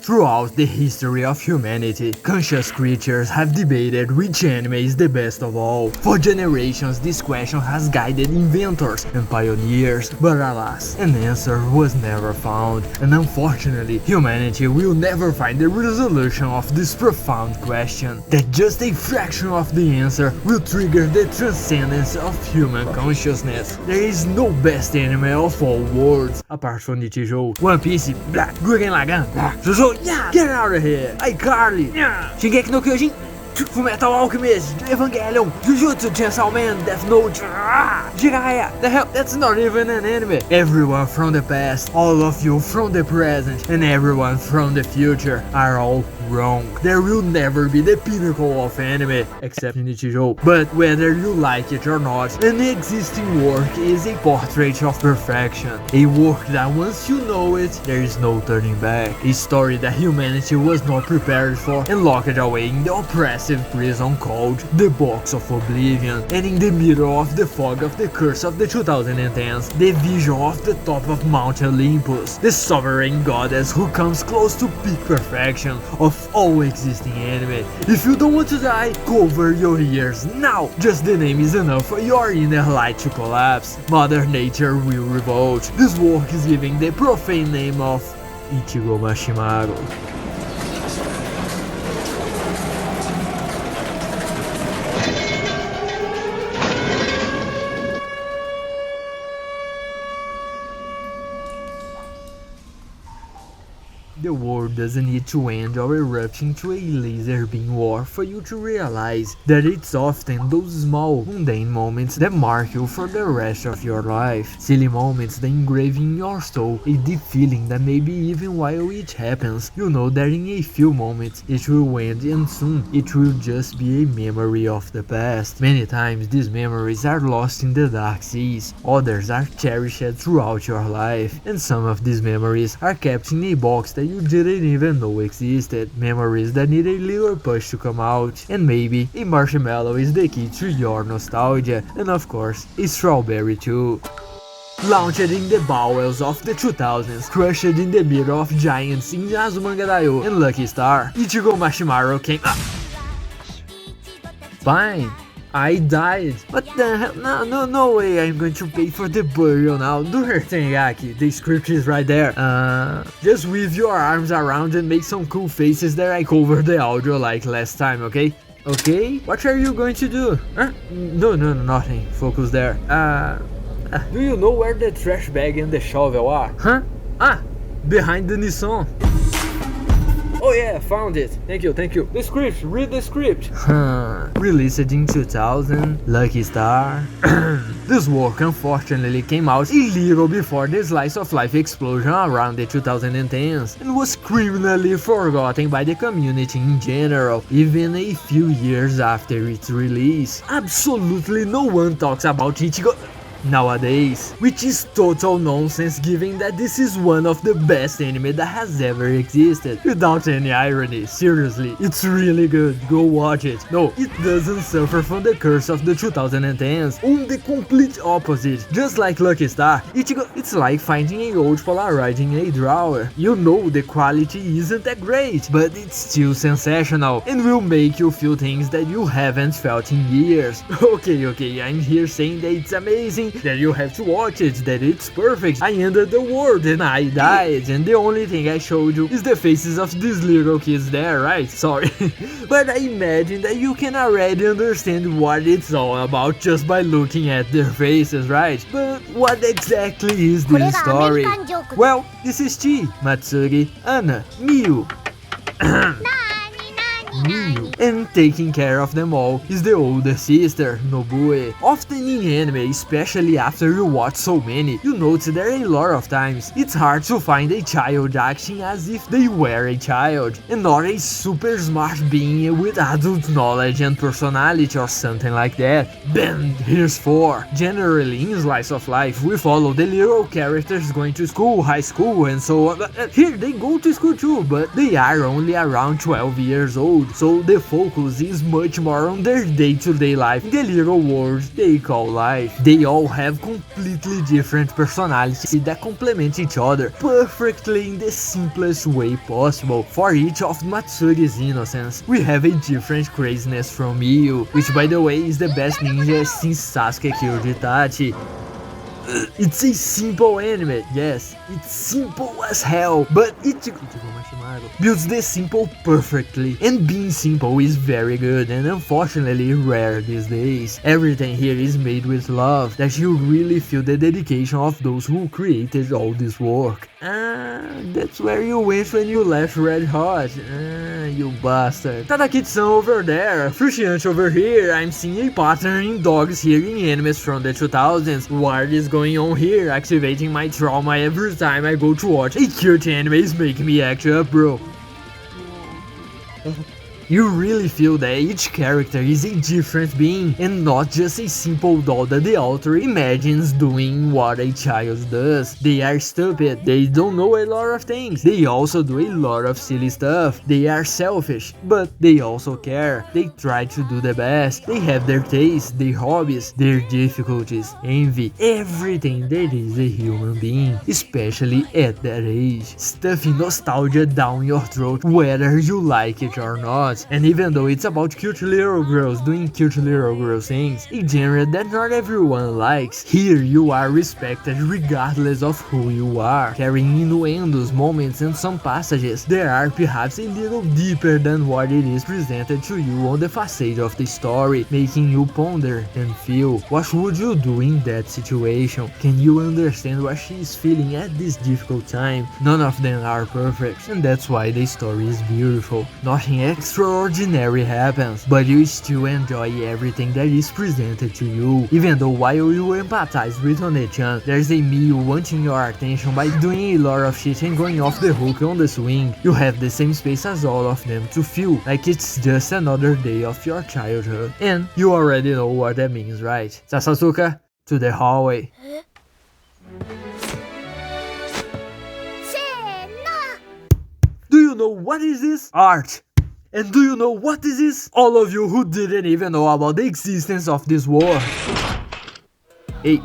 Throughout the history of humanity, conscious creatures have debated which anime is the best of all. For generations, this question has guided inventors and pioneers, but alas, an answer was never found, and unfortunately, humanity will never find the resolution of this profound question, that just a fraction of the answer will trigger the transcendence of human consciousness. There is no best anime of all worlds, apart from Nichijou, One Piece, blah, Gurren Lagann, blah, Jojo, yeah, get out of here, iCarly, yeah, Shingeki no Kyojin, Fullmetal Alchemist, Evangelion, Jujutsu Chainsaw Man, Death Note, Jiraiya, the hell, that's not even an anime. Everyone from the past, all of you from the present, and everyone from the future are all wrong. There will never be the pinnacle of anime, except Nichijou. But whether you like it or not, an existing work is a portrait of perfection. A work that once you know it, there is no turning back. A story that humanity was not prepared for and locked away in the oppressive prison called the Box of Oblivion. And in the middle of the fog of the curse of the 2010s, the vision of the top of Mount Olympus, the sovereign goddess who comes close to peak perfection of all existing anime. If you don't want to die, cover your ears now! Just the name is enough for your inner light to collapse. Mother Nature will revolt. This work is given the profane name of Ichigo Mashimaru. The world doesn't need to end or erupt into a laser beam war for you to realize that it's often those small, mundane moments that mark you for the rest of your life. Silly moments that engrave in your soul a deep feeling that maybe even while it happens, you know that in a few moments it will end and soon it will just be a memory of the past. Many times these memories are lost in the dark seas, others are cherished throughout your life, and some of these memories are kept in a box that you didn't even know existed. Memories that need a little push to come out, and maybe a marshmallow is the key to your nostalgia, and of course, a strawberry too. Launched in the bowels of the 2000s, crushed in the middle of giants in Azumanga Daioh and Lucky Star, Ichigo Mashimaru came up. Fine. I died. What the hell? No way I'm going to pay for the burial now. Do her thing, Aki. The script is right there. Just weave your arms around and make some cool faces that I covered the audio like last time, okay? Okay? What are you going to do? Huh? No, nothing. Focus there. Do you know where the trash bag and the shovel are? Huh? Behind the Nissan. Oh yeah, found it. Thank you. The script, read the script. Released in 2000, Lucky Star. This work unfortunately came out a little before the slice of life explosion around the 2010s and was criminally forgotten by the community in general, even a few years after its release. Absolutely no one talks about Ichigo nowadays, which is total nonsense given that this is one of the best anime that has ever existed. Without any irony, seriously, it's really good, go watch it. No, it doesn't suffer from the curse of the 2010s, on the complete opposite. Just like Lucky Star, Ichigo, it's like finding an old Polaroid in a drawer. You know the quality isn't that great, but it's still sensational and will make you feel things that you haven't felt in years. Okay, I'm here saying that it's amazing, that you have to watch it, that it's perfect. I ended the world and I died, and the only thing I showed you is the faces of these little kids there, right? Sorry. But I imagine that you can already understand what it's all about just by looking at their faces, right? But what exactly is this story? Well, this is Chi, Matsugi, Anna, Miyu. And taking care of them all is the older sister, Nobue. Often in anime, especially after you watch so many, you notice that a lot of times it's hard to find a child acting as if they were a child, and not a super smart being with adult knowledge and personality or something like that. Then here's 4. Generally in Slice of Life, we follow the little characters going to school, high school and so on. Here they go to school too, but they are only around 12 years old. good, so the focus is much more on their day-to-day life in the little world they call life. They all have completely different personalities that complement each other perfectly in the simplest way possible. For each of Matsuri's innocence, we have a different craziness from Miyu, which by the way is the best ninja since Sasuke killed Itachi. It's a simple anime, yes, it's simple as hell, but Ichigo builds the simple perfectly, and being simple is very good and unfortunately rare these days. Everything here is made with love, that you really feel the dedication of those who created all this work. That's where you went when you left Red Hot. You bastard. Tadaki-san over there, Frusciante over here. I'm seeing a pattern in dogs hearing animes from the 2000s. What is going on here? Activating my trauma every time I go to watch a cute anime is making me act up, bro. You really feel that each character is a different being and not just a simple doll that the author imagines doing what a child does. They are stupid, they don't know a lot of things, they also do a lot of silly stuff, they are selfish, but they also care, they try to do the best, they have their tastes, their hobbies, their difficulties, envy, everything that is a human being, especially at that age, stuffing nostalgia down your throat whether you like it or not. And even though it's about cute little girls doing cute little girl things, a genre that not everyone likes, here you are respected regardless of who you are, carrying innuendos, moments and some passages that are perhaps a little deeper than what it is presented to you on the facade of the story, making you ponder and feel, what would you do in that situation? Can you understand what she is feeling at this difficult time? None of them are perfect, and that's why the story is beautiful. Nothing extraordinary happens, but you still enjoy everything that is presented to you. Even though while you empathize with One-chan, there's a Miyu wanting your attention by doing a lot of shit and going off the hook on the swing, you have the same space as all of them to feel like it's just another day of your childhood. And you already know what that means, right? Sasuke, to the hallway. Do you know what is this? Art. And do you know what this is? All of you who didn't even know about the existence of this war. Hey.